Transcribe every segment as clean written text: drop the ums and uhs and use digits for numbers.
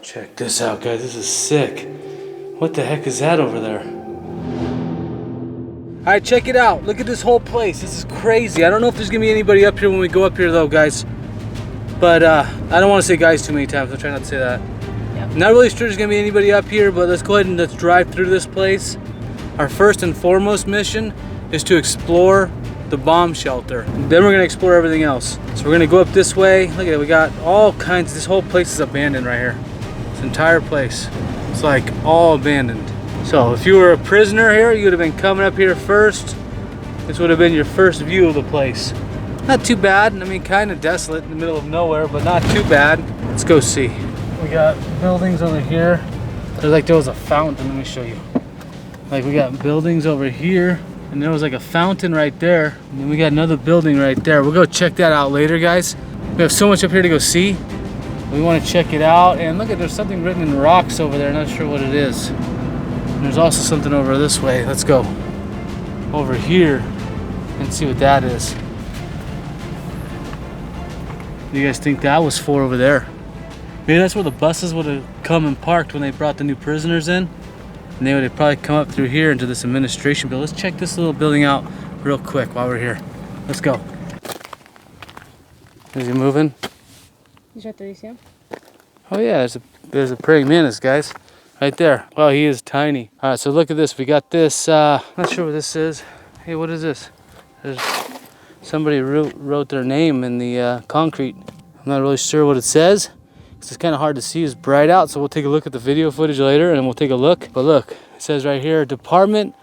Check this out, guys. This is sick. What the heck is that over there? All right, check it out. Look at this whole place. This is crazy. I don't know if there's gonna be anybody up here when we go up here though, guys. But I don't want to say guys too many times. I'll try not to say that. Yep. Not really sure there's gonna be anybody up here, but let's go ahead and let's drive through this place. Our first and foremost mission is to explore the bomb shelter. Then we're gonna explore everything else. So we're gonna go up this way. Look at it, we got all kinds. This whole place is abandoned right here. This entire place. It's like all abandoned. So if you were a prisoner here, you would have been coming up here first. This would have been your first view of the place. Not too bad. I mean, kind of desolate in the middle of nowhere, but not too bad. Let's go see. We got buildings over here. There's like, there was a fountain. Let me show you. Like, we got buildings over here, and there was like a fountain right there. And then we got another building right there. We'll go check that out later, guys. We have so much up here to go see. We want to check it out. And look at, there's something written in rocks over there. Not sure what it is. And there's also something over this way. Let's go over here and see what that is. What do you guys think that was for over there? Maybe that's where the buses would have come and parked when they brought the new prisoners in. And they would have probably come up through here into this administration building. Let's check this little building out real quick while we're here. Let's go. Is he moving? Oh yeah, there's a praying mantis, guys. Right there. Wow, he is tiny. All right, so look at this. We got this, not sure what this is. Hey, what is this? There's somebody wrote their name in the concrete. I'm not really sure what it says. It's kind of hard to see. It's bright out, so we'll take a look at the video footage later and we'll take a look. But look, it says right here, Department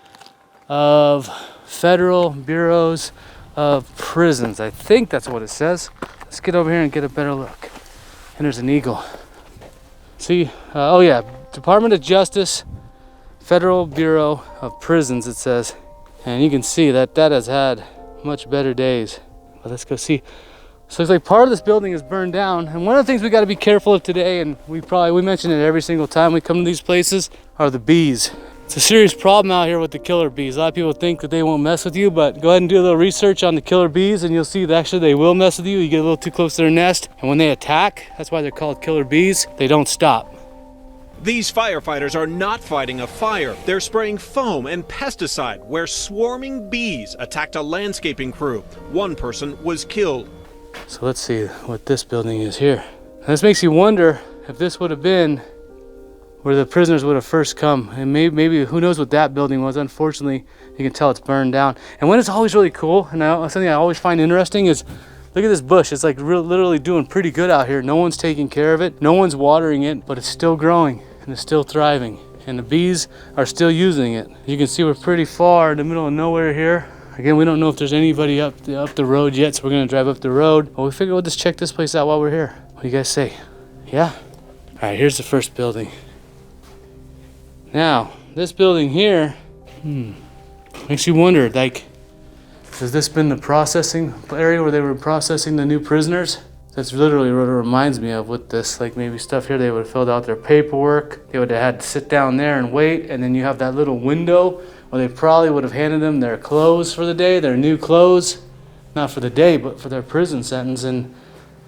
of Federal Bureaus of Prisons. I think that's what it says. Let's get over here and get a better look. And there's an eagle. See, oh yeah, Department of Justice, Federal Bureau of Prisons, it says. And you can see that that has had much better days. But let's go see. So it's like part of this building is burned down. And one of the things we got to be careful of today, and we mention it every single time we come to these places, are the bees. It's a serious problem out here with the killer bees. A lot of people think that they won't mess with you, but go ahead and do a little research on the killer bees and you'll see that actually they will mess with you. You get a little too close to their nest, and when they attack, that's why they're called killer bees, they don't stop. These firefighters are not fighting a fire. They're spraying foam and pesticide where swarming bees attacked a landscaping crew. One person was killed. So let's see what this building is here. And this makes you wonder if this would have been where the prisoners would have first come. And maybe who knows what that building was. Unfortunately, you can tell it's burned down. And when it's always really cool, and something I always find interesting is, look at this bush. It's like literally doing pretty good out here. No one's taking care of it. No one's watering it, but it's still growing and it's still thriving. And the bees are still using it. You can see we're pretty far in the middle of nowhere here. Again, we don't know if there's anybody up the road yet, so we're gonna drive up the road. But we figured we'll just check this place out while we're here. What do you guys say? Yeah? All right, here's the first building. Now, this building here, makes you wonder, like, has this been the processing area where they were processing the new prisoners? That's literally what it reminds me of with this, like maybe stuff here, they would have filled out their paperwork. They would have had to sit down there and wait, and then you have that little window where they probably would have handed them their clothes for the day, their new clothes. Not for the day, but for their prison sentence. And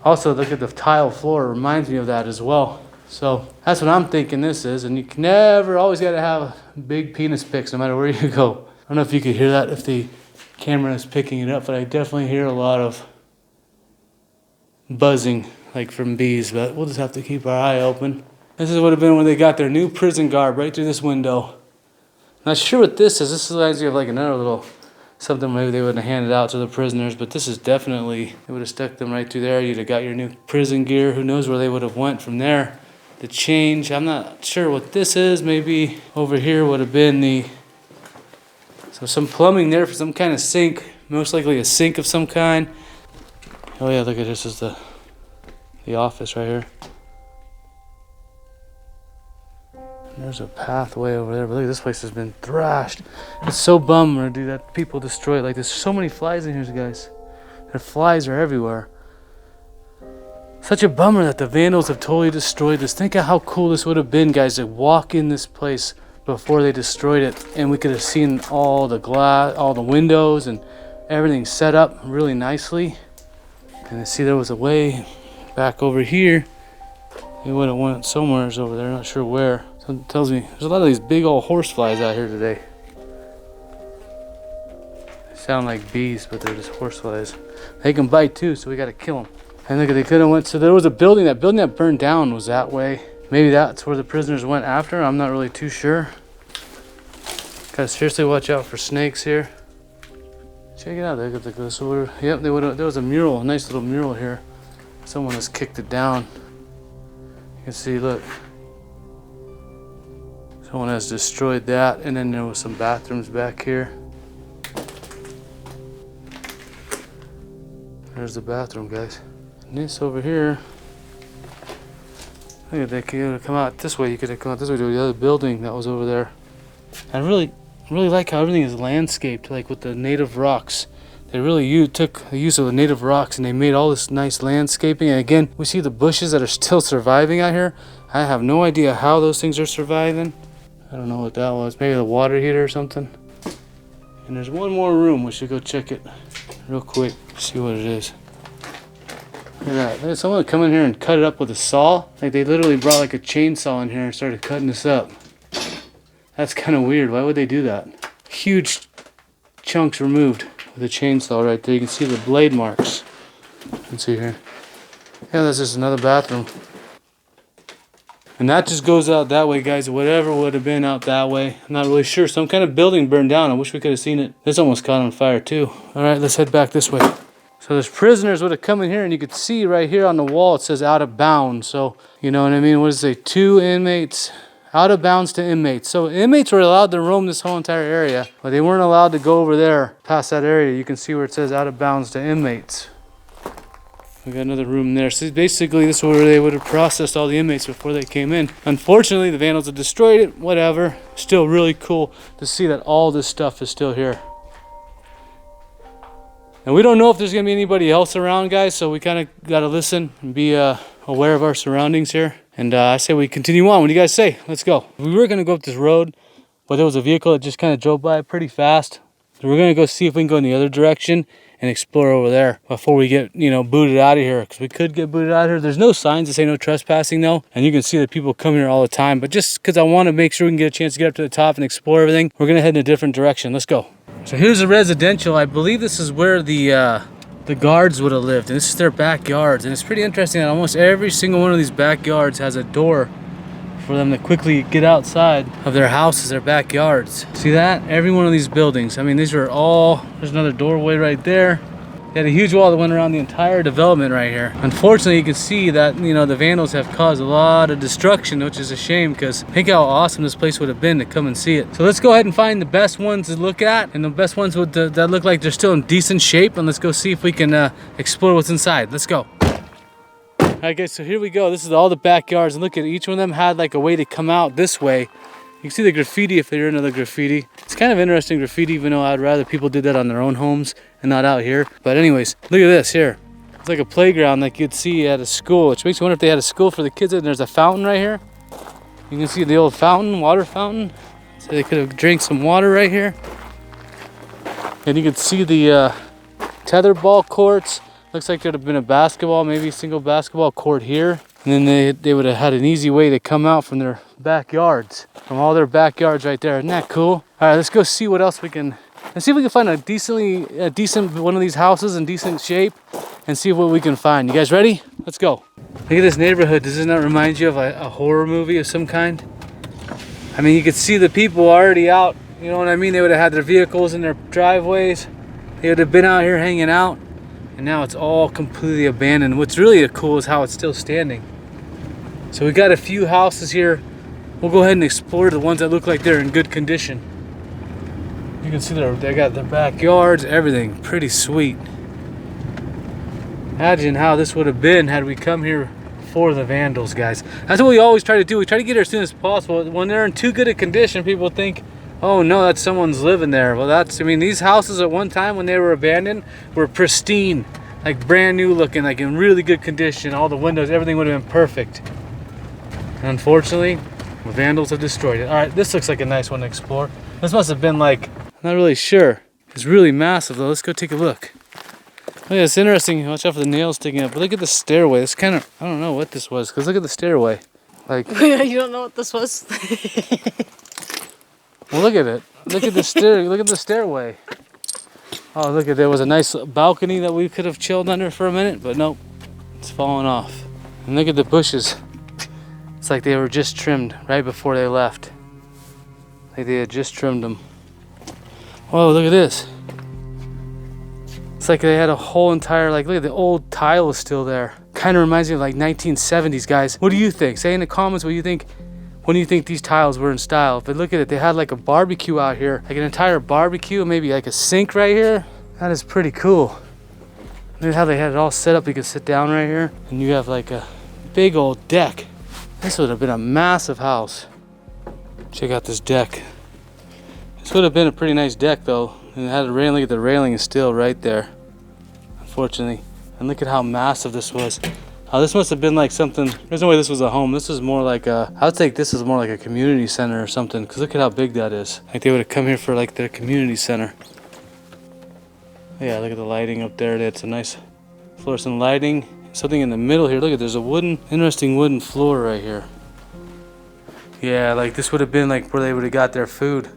also look at the tile floor, it reminds me of that as well. So that's what I'm thinking this is, and you can always gotta have big penis pics no matter where you go. I don't know if you could hear that if the camera is picking it up, but I definitely hear a lot of buzzing, like from bees, but we'll just have to keep our eye open. This would have been when they got their new prison garb right through this window. Not sure what this is. This reminds me of like another little something maybe they would have handed out to the prisoners, but this is definitely, they would have stuck them right through there. You'd have got your new prison gear. Who knows where they would have went from there. The change, I'm not sure what this is. Maybe over here would have been so some plumbing there for some kind of sink, most likely a sink of some kind. Oh yeah, look at this is the office right here. And there's a pathway over there, but look, this place has been thrashed. It's so bummer, dude, that people destroy it. Like, there's so many flies in here, guys. Their flies are everywhere. Such a bummer that the vandals have totally destroyed this. Think of how cool this would have been, guys, to walk in this place before they destroyed it, and we could have seen all the glass, all the windows, and everything set up really nicely. And I see there was a way back over here, He would have went somewhere over there, not sure where. Something tells me there's a lot of these big old horse flies out here today. They sound like bees, but they're just horse flies. They can bite too, so we gotta kill them. And look, they could have went, so there was a building, that building that burned down was that way. Maybe that's where the prisoners went after, I'm not really too sure. Gotta seriously watch out for snakes here. Check it out, they got this over. Yep, there was a mural, a nice little mural here. Someone has kicked it down. You can see, look. Someone has destroyed that, and then there was some bathrooms back here. There's the bathroom, guys. And this over here, look at that, you could have come out this way, you could have come out this way to the other building that was over there. I really like how everything is landscaped, like with the native rocks. They really took the use of the native rocks and they made all this nice landscaping. And again, we see the bushes that are still surviving out here. I have no idea how those things are surviving. I don't know what that was. Maybe the water heater or something. And there's one more room. We should go check it real quick. See what it is. Look at that. Look at someone come in here and cut it up with a saw. Like they literally brought like a chainsaw in here and started cutting this up. That's kind of weird. Why would they do that? Huge chunks removed with a chainsaw right there. You can see the blade marks. Let's see here. Yeah, that's just another bathroom. And that just goes out that way, guys. Whatever would have been out that way. I'm not really sure. Some kind of building burned down. I wish we could have seen it. This almost caught on fire too. All right, let's head back this way. So those prisoners would have come in here and you could see right here on the wall it says out of bounds. So, you know what I mean? What does it say? 2 inmates. Out of bounds to inmates. So inmates were allowed to roam this whole entire area, but they weren't allowed to go over there past that area. You can see where it says out of bounds to inmates. We got another room there. So basically this is where they would have processed all the inmates before they came in. Unfortunately, the vandals have destroyed it, whatever. Still really cool to see that all this stuff is still here. And we don't know if there's gonna be anybody else around, guys, so we kind of gotta listen and be aware of our surroundings here. And I say we continue on. What do you guys say? Let's go. We were going to go up this road, but there was a vehicle that just kind of drove by pretty fast. So we're going to go see if we can go in the other direction and explore over there before we get, you know, booted out of here. Because we could get booted out of here. There's no signs that say no trespassing, though. And you can see that people come here all the time. But just because I want to make sure we can get a chance to get up to the top and explore everything, we're going to head in a different direction. Let's go. So here's a residential. I believe this is where the guards would have lived, and this is their backyards. And it's pretty interesting that almost every single one of these backyards has a door for them to quickly get outside of their houses, their backyards. See that? Every one of these buildings. I mean, these are all, there's another doorway right there. They had a huge wall that went around the entire development right here. Unfortunately, you can see that, you know, the vandals have caused a lot of destruction, which is a shame because think how awesome this place would have been to come and see it. So let's go ahead and find the best ones to look at and the best ones with that look like they're still in decent shape. And let's go see if we can explore what's inside. Let's go. All right, guys, so here we go. This is all the backyards. And look at each one of them had like a way to come out this way. You can see the graffiti if they're into the graffiti. It's kind of interesting graffiti, even though I'd rather people did that on their own homes and not out here. But anyways, look at this here. It's like a playground like you'd see at a school, which makes me wonder if they had a school for the kids. And there's a fountain right here. You can see the old fountain, water fountain. So they could have drank some water right here. And you can see the tetherball courts. Looks like there'd have been a basketball, maybe a single basketball court here. And then they would have had an easy way to come out from their backyards, from all their backyards right there. Isn't that cool? All right, let's go see what else we can. Let's see if we can find a decent one of these houses in decent shape, and see what we can find. You guys ready? Let's go. Look at this neighborhood. Does this not remind you of a horror movie of some kind? I mean, you could see the people already out. You know what I mean? They would have had their vehicles in their driveways. They would have been out here hanging out, and now it's all completely abandoned. What's really cool is how it's still standing. So we got a few houses here. We'll go ahead and explore the ones that look like they're in good condition. You can see they got their backyards, everything. Pretty sweet. Imagine how this would have been had we come here for the vandals, guys. That's what we always try to do. We try to get here as soon as possible. When they're in too good a condition, people think, oh no, that's someone's living there. Well, I mean, these houses at one time when they were abandoned were pristine, like brand new looking, like in really good condition. All the windows, everything would have been perfect. Unfortunately, the vandals have destroyed it. All right, this looks like a nice one to explore. This must have been like, I'm not really sure. It's really massive though. Let's go take a look. Oh, yeah, it's interesting. Watch out for the nails sticking up. But look at the stairway. It's kind of, I don't know what this was. Because look at the stairway. Like, You don't know what this was? well, look at it. Look at the look at the stairway. Oh, look at, there was a nice balcony that we could have chilled under for a minute, but nope, it's falling off. And look at the bushes. It's like they were just trimmed right before they left. Like they had just trimmed them. Whoa, look at this. It's like they had a whole entire, like, look at the old tile is still there. Kind of reminds me of like 1970s, guys. What do you think? Say in the comments what you think. When do you think these tiles were in style? But look at it, they had like a barbecue out here, like an entire barbecue, maybe like a sink right here. That is pretty cool. Look at how they had it all set up. You could sit down right here, and you have like a big old deck. This would have been a massive house. Check out this deck. This would have been a pretty nice deck though. And it had a railing. Look at the railing is still right there, unfortunately. And look at how massive this was. Oh, this must have been like something. There's no way this was a home. This was more like a, I would think this is more like a community center or something. Because look at how big that is. Like they would have come here for like their community center. Yeah, look at the lighting up there. They had some nice fluorescent lighting. Something in the middle here. Look at, there's a interesting wooden floor right here. Yeah, like this would have been like where they would have got their food.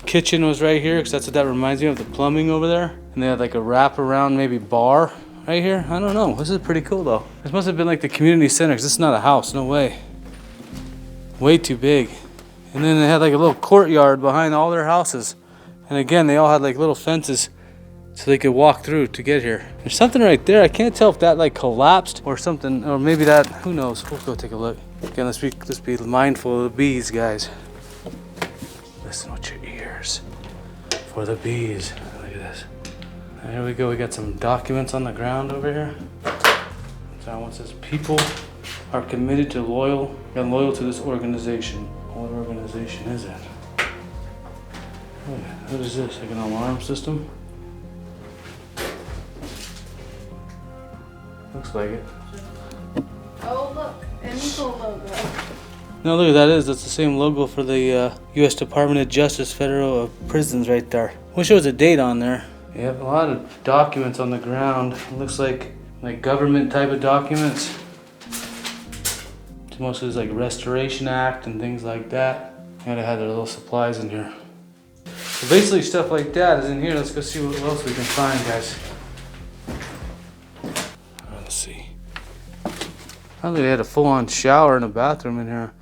Kitchen was right here because that's what that reminds me of, the plumbing over there. And they had like a wraparound maybe bar right here. I don't know. This is pretty cool though. This must have been like the community center because this is not a house. No way. Way too big. And then they had like a little courtyard behind all their houses. And again, they all had like little fences so they could walk through to get here. There's something right there. I can't tell if that like collapsed or something, or maybe that, who knows. We'll go take a look. Again, let's be mindful of the bees, guys. Listen with your ears for the bees. Look at this. There we go. We got some documents on the ground over here. So one says, people are committed to loyal to this organization. What organization is it? What is this? Like an alarm system? Looks like it. Oh look, an eagle logo. No, look at that is. That's the same logo for the U.S. Department of Justice Federal Prisons right there. Wish there was a date on there. Yep, a lot of documents on the ground. It looks like government type of documents. It's mostly like Restoration Act and things like that. Gotta have their little supplies in here. So basically stuff like that is in here. Let's go see what else we can find, guys. Let's see. I think they had a full-on shower and a bathroom in here.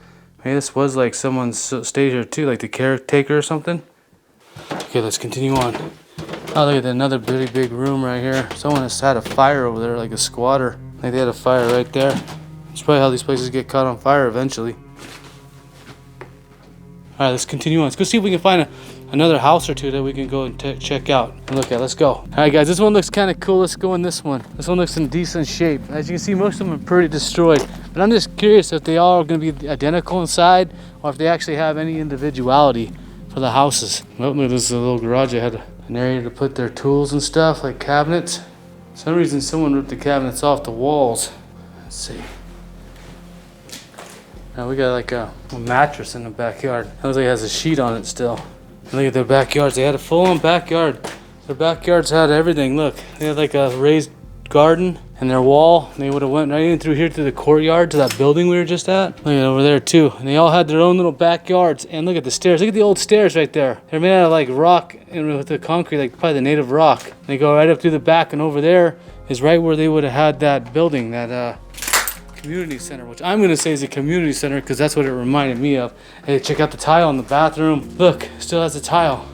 Maybe this was like someone stayed here too, like the caretaker or something. Okay, let's continue on. Oh, look at that, another pretty big room right here. Someone has had a fire over there, like a squatter. I think they had a fire right there. It's probably how these places get caught on fire eventually. All right, let's continue on. Let's go see if we can find another house or two that we can go and check out and look at. Let's go. All right, guys, this one looks kind of cool. Let's go in this one. This one looks in decent shape. As you can see, most of them are pretty destroyed. But I'm just curious if they all are going to be identical inside or if they actually have any individuality for the houses. Oh, look, this is a little garage. They had an area to put their tools and stuff, like cabinets. For some reason, someone ripped the cabinets off the walls. Let's see. Now we got like a mattress in the backyard. It looks like it has a sheet on it still. And look at their backyards. They had a full-on backyard. Their backyards had everything. Look, they had like a raised garden and their wall. They would have went right in through here to the courtyard, to that building we were just at. Look at over there too. And they all had their own little backyards. And look at the stairs. Look at the old stairs right there. They're made out of like rock and with the concrete, like probably the native rock. They go right up through the back, and over there is right where they would have had that building, that community center, which I'm gonna say is a community center because that's what it reminded me of. Hey, check out the tile in the bathroom. Look, it still has a tile.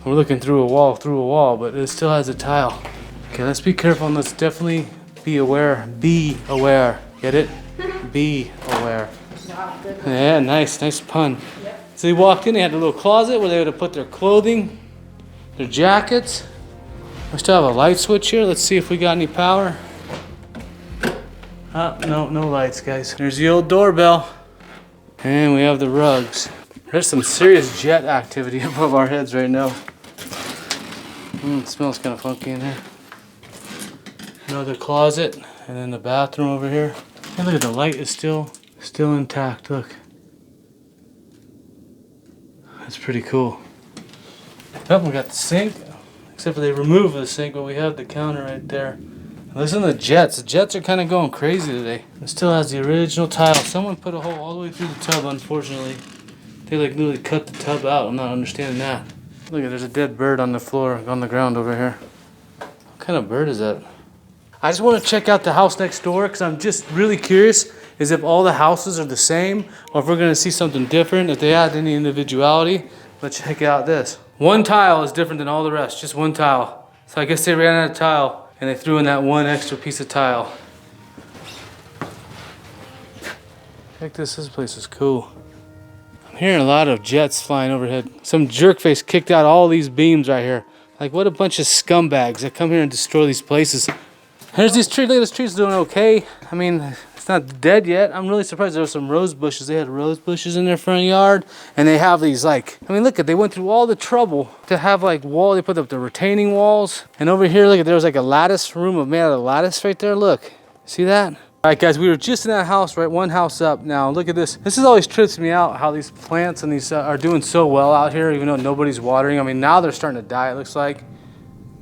We're looking through a wall, but it still has a tile. Okay, let's be careful and let's definitely be aware. Be aware. Get it? Be aware. Yeah, nice pun. Yep. So they walked in, they had a little closet where they would have put their clothing, their jackets. We still have a light switch here. Let's see if we got any power. Oh, no lights, guys. There's the old doorbell. And we have the rugs. There's some serious jet activity above our heads right now. It smells kind of funky in here. Another closet, and then the bathroom over here. And look at the light is still intact, look. That's pretty cool. Oh, we got the sink. Except for they removed the sink, but we have the counter right there. Listen to the jets. The jets are kind of going crazy today. It still has the original tile. Someone put a hole all the way through the tub, unfortunately. They like literally cut the tub out. I'm not understanding that. Look at, there's a dead bird on the floor, on the ground over here. What kind of bird is that? I just want to check out the house next door because I'm just really curious is if all the houses are the same or if we're going to see something different, if they add any individuality. Let's check out this. One tile is different than all the rest, just one tile. So I guess they ran out of tile and they threw in that one extra piece of tile. Check this place is cool. I'm hearing a lot of jets flying overhead. Some jerkface kicked out all these beams right here. Like what a bunch of scumbags that come here and destroy these places. Here's these trees, look at this tree's doing okay. I mean, it's not dead yet. I'm really surprised there were some rose bushes. They had rose bushes in their front yard. And they have these like, I mean, look at, they went through all the trouble to have like wall, they put up the retaining walls. And over here, look at, there was like a lattice room made out of lattice right there, look. See that? All right, guys, we were just in that house, right? One house up. Now, look at this. This is always trips me out, how these plants and these are doing so well out here, even though nobody's watering. I mean, now they're starting to die, it looks like.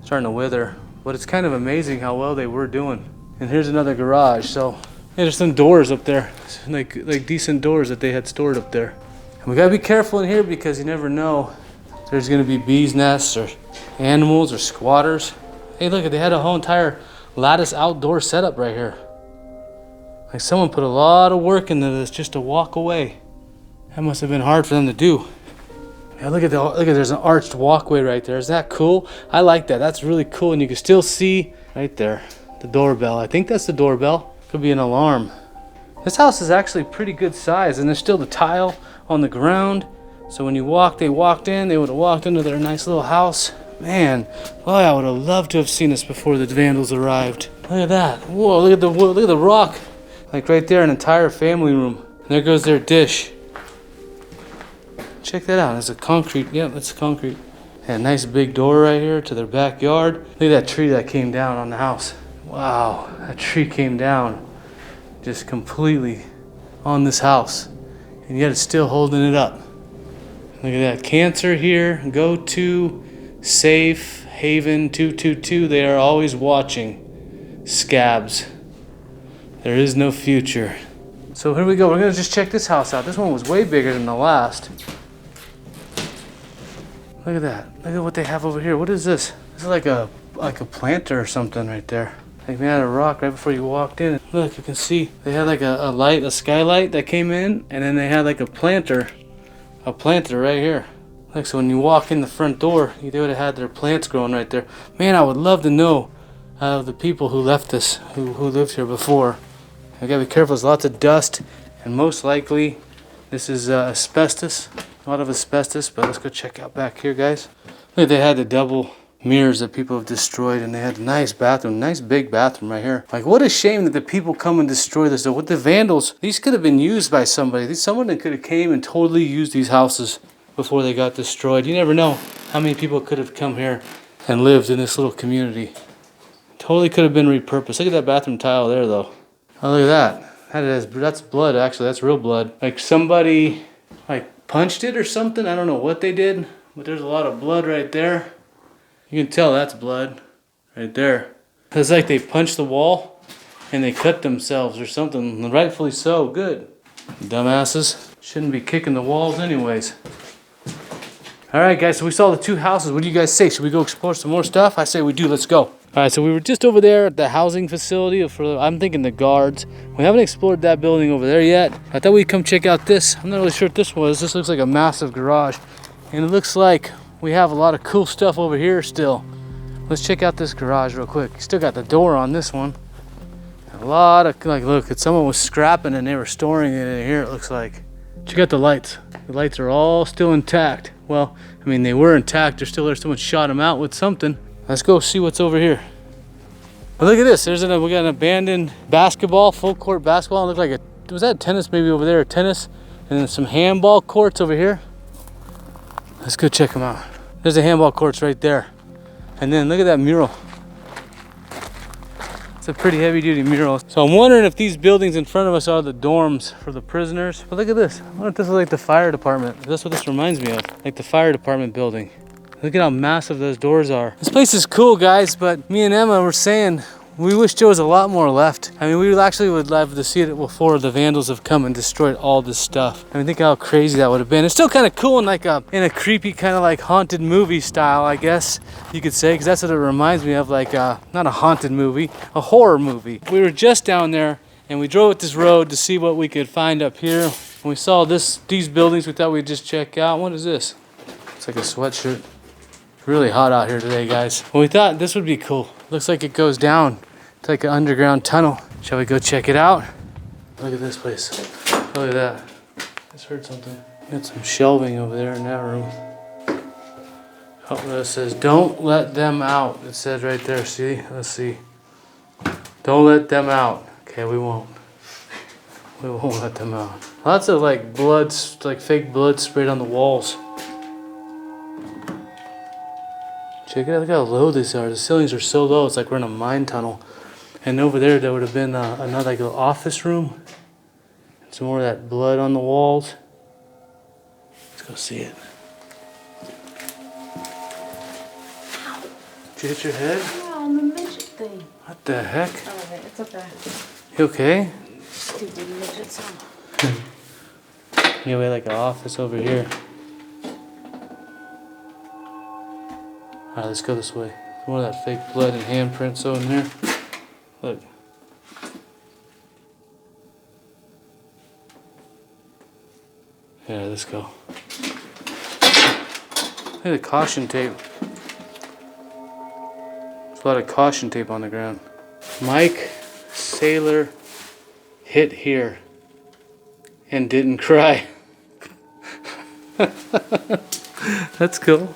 Starting to wither. But it's kind of amazing how well they were doing. And here's another garage. So, yeah, there's some doors up there. Like decent doors that they had stored up there. And we gotta be careful in here because you never know. There's gonna be bees' nests or animals or squatters. Hey, look, they had a whole entire lattice outdoor setup right here. Like someone put a lot of work into this just to walk away. That must have been hard for them to do. Yeah, look at there's an arched walkway right there. Is that cool? I like that. That's really cool. And you can still see right there the doorbell. I think that's the doorbell. Could be an alarm. This house is actually pretty good size, and there's still the tile on the ground. So when you walk, they walked in, they would have walked into their nice little house. Man, boy, I would have loved to have seen this before the vandals arrived. Look at that. Whoa, look at the rock. Like right there, an entire family room. And there goes their dish. Check that out. It's a concrete. Yep, it's concrete. And a nice big door right here to their backyard. Look at that tree that came down on the house. Wow, that tree came down just completely on this house. And yet it's still holding it up. Look at that. Cancer here. Go to safe haven 222. They are always watching. Scabs. There is no future. So here we go. We're gonna just check this house out. This one was way bigger than the last. Look at that. Look at what they have over here. What is this? This is like a planter or something right there. Like made out of rock right before you walked in. Look, you can see they had like a light, a skylight that came in, and then they had like a planter right here. Like so when you walk in the front door, they would have had their plants growing right there. Man, I would love to know the people who left this, who lived here before. I gotta be careful, there's lots of dust, and most likely this is asbestos, a lot of asbestos, but let's go check out back here, guys. Look, they had the double mirrors that people have destroyed, and they had a nice bathroom, nice big bathroom right here. Like, what a shame that the people come and destroy this. So with the vandals, these could have been used by somebody. Someone that could have came and totally used these houses before they got destroyed. You never know how many people could have come here and lived in this little community. Totally could have been repurposed. Look at that bathroom tile there, though. Oh, look at that. That's blood, actually. That's real blood. Like somebody like punched it or something. I don't know what they did, but there's a lot of blood right there. You can tell that's blood right there. It's like they punched the wall and they cut themselves or something. And rightfully so. Good. Dumbasses. Shouldn't be kicking the walls anyways. Alright guys, so we saw the two houses. What do you guys say? Should we go explore some more stuff? I say we do. Let's go. Alright, so we were just over there at the housing facility for, I'm thinking the guards. We haven't explored that building over there yet. I thought we'd come check out this. I'm not really sure what this was. This looks like a massive garage. And it looks like we have a lot of cool stuff over here still. Let's check out this garage real quick. Still got the door on this one. A lot of, like, look, someone was scrapping and they were storing it in here, it looks like. Check out the lights. The lights are all still intact. Well, I mean, they were intact. They're still there. Someone shot them out with something. Let's go see what's over here. Well, look at this. We got an abandoned basketball, full court basketball. It looked like was that tennis maybe over there, tennis? And then some handball courts over here. Let's go check them out. There's the handball courts right there. And then look at that mural. It's a pretty heavy duty mural. So I'm wondering if these buildings in front of us are the dorms for the prisoners. But look at this. I wonder if this is like the fire department. That's what this reminds me of. Like the fire department building. Look at how massive those doors are. This place is cool, guys, but me and Emma were saying we wish there was a lot more left. I mean, we actually would love to see it before the vandals have come and destroyed all this stuff. I mean, think how crazy that would have been. It's still kind of cool in like in a creepy kind of like haunted movie style, I guess you could say, because that's what it reminds me of, like not a haunted movie, a horror movie. We were just down there and we drove up this road to see what we could find up here. When we saw these buildings, we thought we'd just check out. What is this? It's like a sweatshirt. Really hot out here today, guys. Well, we thought this would be cool. Looks like it goes down to like an underground tunnel. Shall we go check it out? Look at this place. Look at that. I just heard something. Got some shelving over there in that room. Oh, it says, don't let them out. It says right there, see? Let's see. Don't let them out. Okay, we won't. We won't let them out. Lots of like blood, like fake blood sprayed on the walls. Check it out, look how low these are. The ceilings are so low, it's like we're in a mine tunnel. And over there would have been another like little office room. Some more of that blood on the walls. Let's go see it. Did you hit your head? Yeah, on the midget thing. What the heck? Oh, okay, it's okay. You okay? Stupid midget son. Yeah, we had like an office over here. Alright, let's go this way. More of that fake blood and handprints in there. Look. Yeah, let's go. Look at the caution tape. There's a lot of caution tape on the ground. Mike Sailor hit here and didn't cry. That's cool.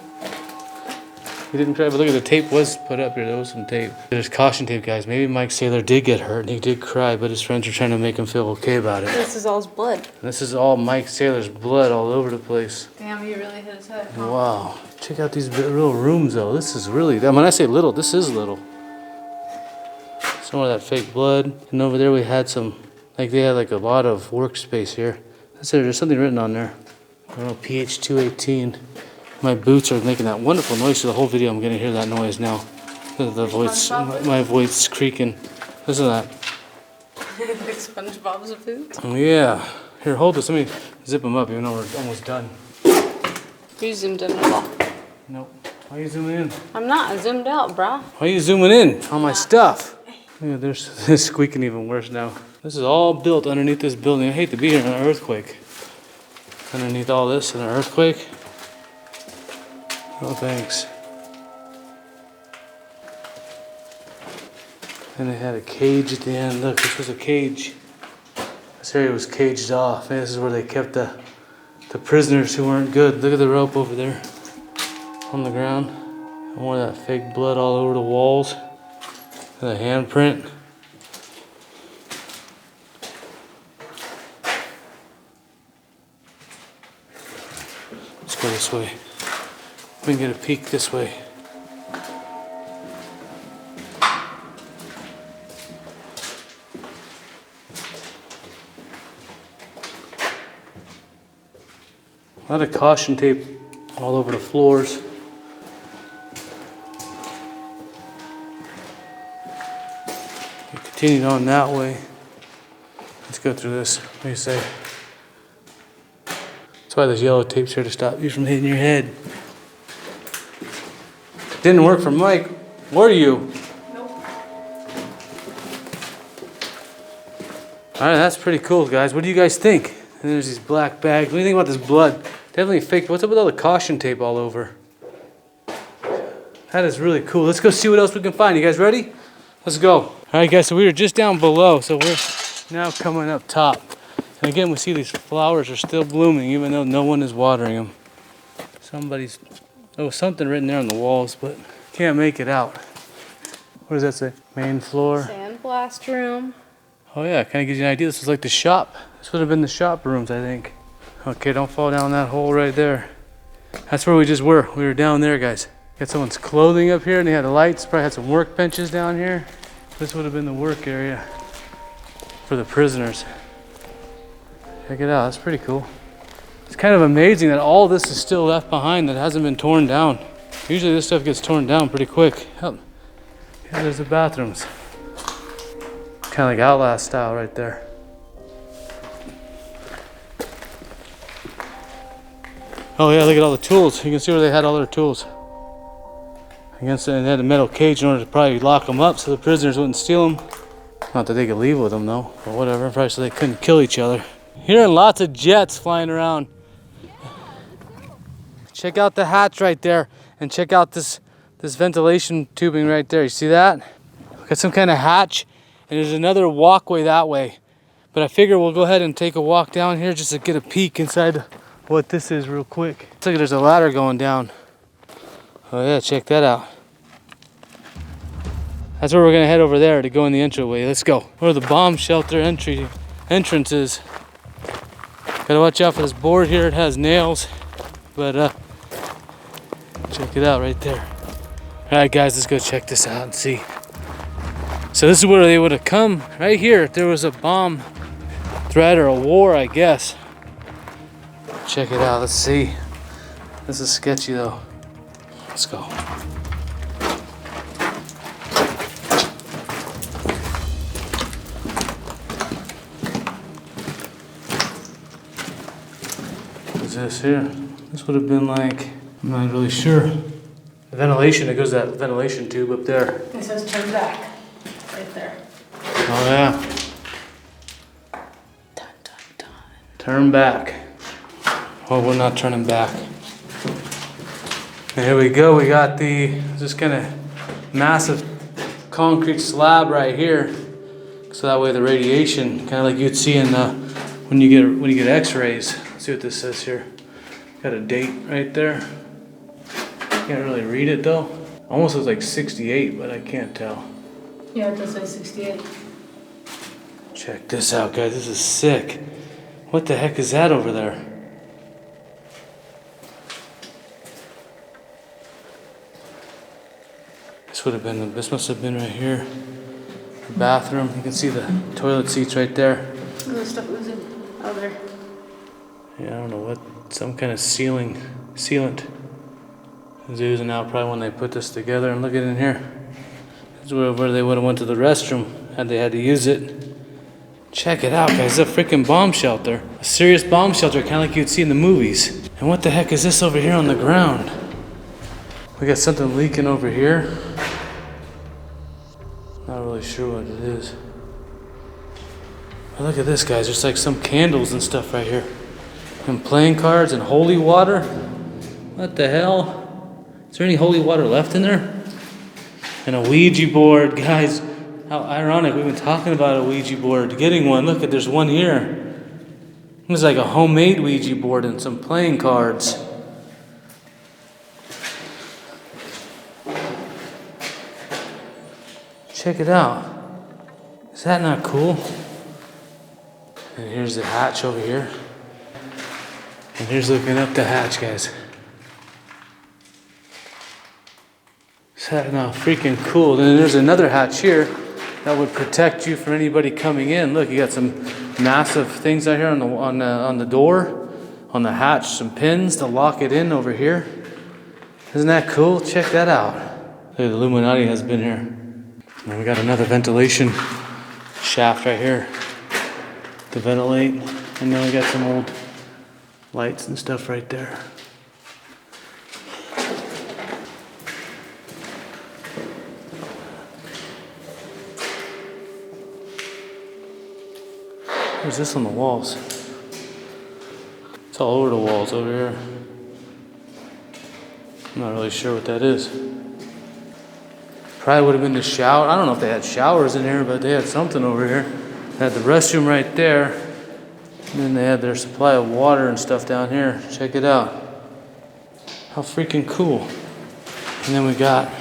He didn't cry, but look at the tape was put up here. There was some tape. There's caution tape, guys. Maybe Mike Sailor did get hurt and he did cry, but his friends are trying to make him feel okay about it. This is all his blood. And this is all Mike Sailor's blood all over the place. Damn, he really hit his head. Huh? Wow. Check out these little rooms, though. This is really, when I say little, this is little. Some of that fake blood. And over there we had some, like they had like a lot of workspace here. That's it. There's something written on there. I don't know, PH 218. My boots are making that wonderful noise through the whole video. I'm gonna hear that noise now. The voice, my voice creaking. Listen to that. Like SpongeBob's boots. Yeah. Here, hold this. Let me zip them up even though we're almost done. You zoomed in at all. Nope. Why are you zooming in? I'm not. I zoomed out, brah. Why are you zooming in on my stuff? Yeah, there's this squeaking even worse now. This is all built underneath this building. I hate to be here in an earthquake. Underneath all this in an earthquake. No thanks. And they had a cage at the end. Look, this was a cage. This area was caged off. And this is where they kept the prisoners who weren't good. Look at the rope over there on the ground. More of that fake blood all over the walls. And the handprint. Let's go this way. We can get a peek this way. A lot of caution tape all over the floors. We continued on that way. Let's go through this. What do you say? That's why there's yellow tape's here to stop you from hitting your head. Didn't work for Mike. Were you? Nope. Alright, that's pretty cool, guys. What do you guys think? And there's these black bags. What do you think about this blood? Definitely fake. What's up with all the caution tape all over? That is really cool. Let's go see what else we can find. You guys ready? Let's go. Alright, guys, so we were just down below, so we're now coming up top. And again, we see these flowers are still blooming, even though no one is watering them. There was something written there on the walls, but can't make it out. What does that say? Main floor. Sandblast room. Oh yeah, kind of gives you an idea. This is like the shop. This would have been the shop rooms, I think. Okay, don't fall down that hole right there. That's where we just were. We were down there, guys. Got someone's clothing up here, and they had lights. Probably had some work benches down here. This would have been the work area for the prisoners. Check it out. That's pretty cool. It's kind of amazing that all this is still left behind that hasn't been torn down. Usually this stuff gets torn down pretty quick. Oh, yeah, there's the bathrooms. Kind of like Outlast style right there. Oh yeah, look at all the tools. You can see where they had all their tools. Against it, and they had a metal cage in order to probably lock them up so the prisoners wouldn't steal them. Not that they could leave with them though, but whatever, probably so they couldn't kill each other. Hearing lots of jets flying around. Check out the hatch right there, and check out this ventilation tubing right there. You see that? Got some kind of hatch, and there's another walkway that way. But I figure we'll go ahead and take a walk down here just to get a peek inside what this is real quick. Looks like there's a ladder going down. Oh yeah, check that out. That's where we're gonna head over there to go in the entryway. Let's go. Where the bomb shelter entrance is. Gotta watch out for this board here. It has nails, but check it out right there. All right, guys, let's go check this out and see. So this is where they would have come, right here, if there was a bomb threat or a war, I guess. Check it out. Let's see. This is sketchy though. Let's go. What's this here? This would have been like, I'm not really sure. The ventilation, it goes that ventilation tube up there. It says turn back. Right there. Oh yeah. Dun, dun, dun. Turn back. Oh, we're not turning back. And here we go. We got this kind of massive concrete slab right here. So that way the radiation, kind of like you'd see in when you get X-rays. Let's see what this says here. Got a date right there. Can't really read it though. Almost looks like 68, but I can't tell. Yeah, it does say 68. Check this out, guys. This is sick. What the heck is that over there? This must have been right here. The bathroom. You can see the toilet seats right there. Look at the stuff oozing out there. Yeah, I don't know what, some kind of sealant is oozing out probably when they put this together. And look at it in here. This is where they would have went to the restroom had they had to use it. Check it out, guys. It's a freaking bomb shelter. A serious bomb shelter, kind of like you'd see in the movies. And what the heck is this over here on the ground? We got something leaking over here. Not really sure what it is. But look at this, guys. There's like some candles and stuff right here. And playing cards and holy water. What the hell? Is there any holy water left in there? And a Ouija board, guys. How ironic. We've been talking about a Ouija board. Getting one. Look, there's one here. It's like a homemade Ouija board and some playing cards. Check it out. Is that not cool? And here's the hatch over here. And here's looking up the hatch, guys. Is that not freaking cool? Then there's another hatch here that would protect you from anybody coming in. Look, you got some massive things out here on the door, on the hatch, some pins to lock it in over here. Isn't that cool? Check that out. Look, the Illuminati has been here. And we got another ventilation shaft right here to ventilate. And then we got some old lights and stuff right there. What's this on the walls? It's all over the walls over here. I'm not really sure what that is. Probably would have been the shower. I don't know if they had showers in here, but they had something over here. They had the restroom right there. And then they had their supply of water and stuff down here. Check it out. How freaking cool. And then we got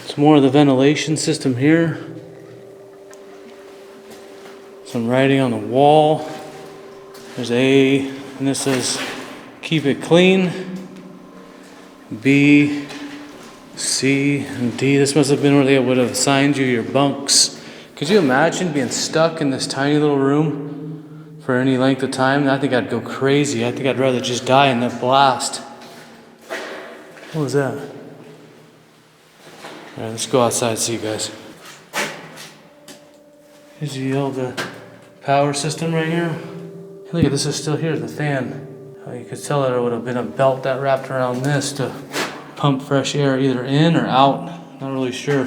some more of the ventilation system here. Some writing on the wall. There's A, and this says, keep it clean. B, C, and D. This must have been where they would have assigned you your bunks. Could you imagine being stuck in this tiny little room for any length of time? I think I'd go crazy. I think I'd rather just die in that blast. What was that? Alright, let's go outside and see you guys. Here's the old power system right here. Hey, look at this, is still here, the fan. You could tell that there would have been a belt that wrapped around this to pump fresh air either in or out. Not really sure.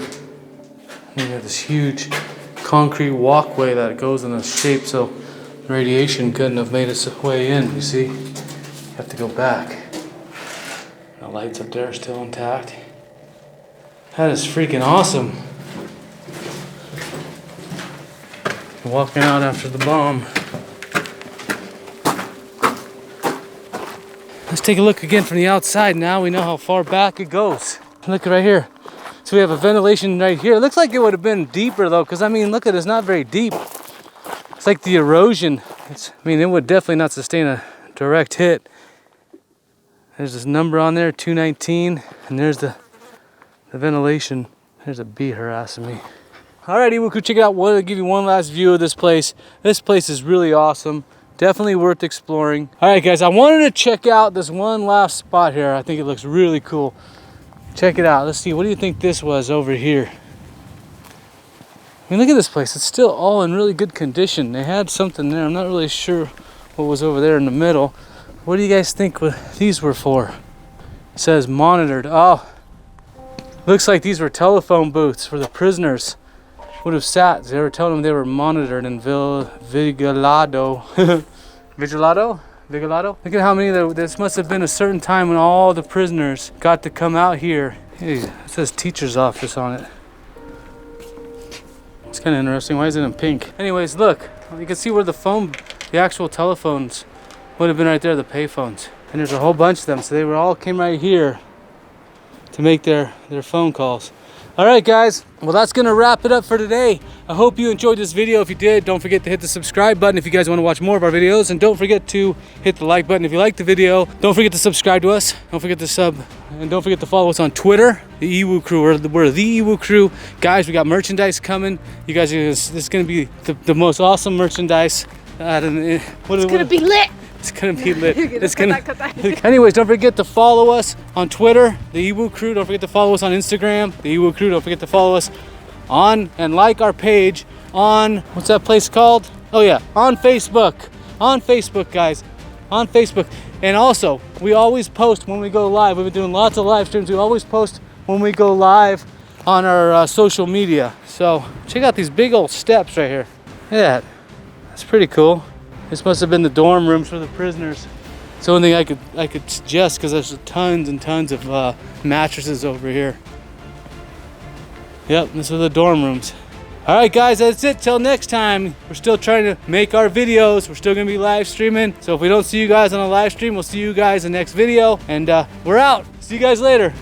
And you have this huge concrete walkway that goes in the shape so radiation couldn't have made its way in, you see? You have to go back. The lights up there are still intact. That is freaking awesome. Walking out after the bomb. Let's take a look again from the outside now. We know how far back it goes. Look right here. So we have a ventilation right here. It looks like it would have been deeper though, because I mean, look at it, it's not very deep. It's like the erosion. I mean, it would definitely not sustain a direct hit. There's this number on there, 219, and there's the ventilation. There's a bee harassing me. Alrighty, we'll go check it out. Wanted to give you one last view of this place. This place is really awesome. Definitely worth exploring. Alright guys, I wanted to check out this one last spot here. I think it looks really cool. Check it out. Let's see, what do you think this was over here? I mean, look at this place. It's still all in really good condition. They had something there. I'm not really sure what was over there in the middle. What do you guys think these were for? It says monitored. Oh, looks like these were telephone booths for the prisoners. Would have sat. They were telling them they were monitored in Vigilado. Vigilado? Look at how many there. This must have been a certain time when all the prisoners got to come out here. Hey, it says teacher's office on it. It's kind of interesting. Why is it in pink? Anyways, look. You can see where the actual telephones would have been right there, the pay phones. And there's a whole bunch of them. So they came right here to make their phone calls. All right, guys. Well, that's going to wrap it up for today. I hope you enjoyed this video. If you did, don't forget to hit the subscribe button if you guys want to watch more of our videos. And don't forget to hit the like button if you like the video. Don't forget to subscribe to us. Don't forget to sub. And don't forget to follow us on Twitter, the Ewu Crew. We're the Ewu Crew. Guys, we got merchandise coming. You guys, this is going to be the most awesome merchandise. It's going to be lit. It's gonna be lit. Anyways, don't forget to follow us on Twitter, the Ewu Crew. Don't forget to follow us on Instagram, the Ewu Crew. Don't forget to follow us on and like our page on, what's that place called? Oh yeah, on Facebook. On Facebook, guys. On Facebook. And also, we always post when we go live. We've been doing lots of live streams. We always post when we go live on our social media. So check out these big old steps right here. Look at that. That's pretty cool. This must have been the dorm rooms for the prisoners. It's the only thing I could suggest, because there's tons and tons of mattresses over here. Yep, this are the dorm rooms. All right, guys, that's it. Till next time. We're still trying to make our videos. We're still gonna be live streaming. So if we don't see you guys on a live stream, we'll see you guys in the next video. And we're out. See you guys later.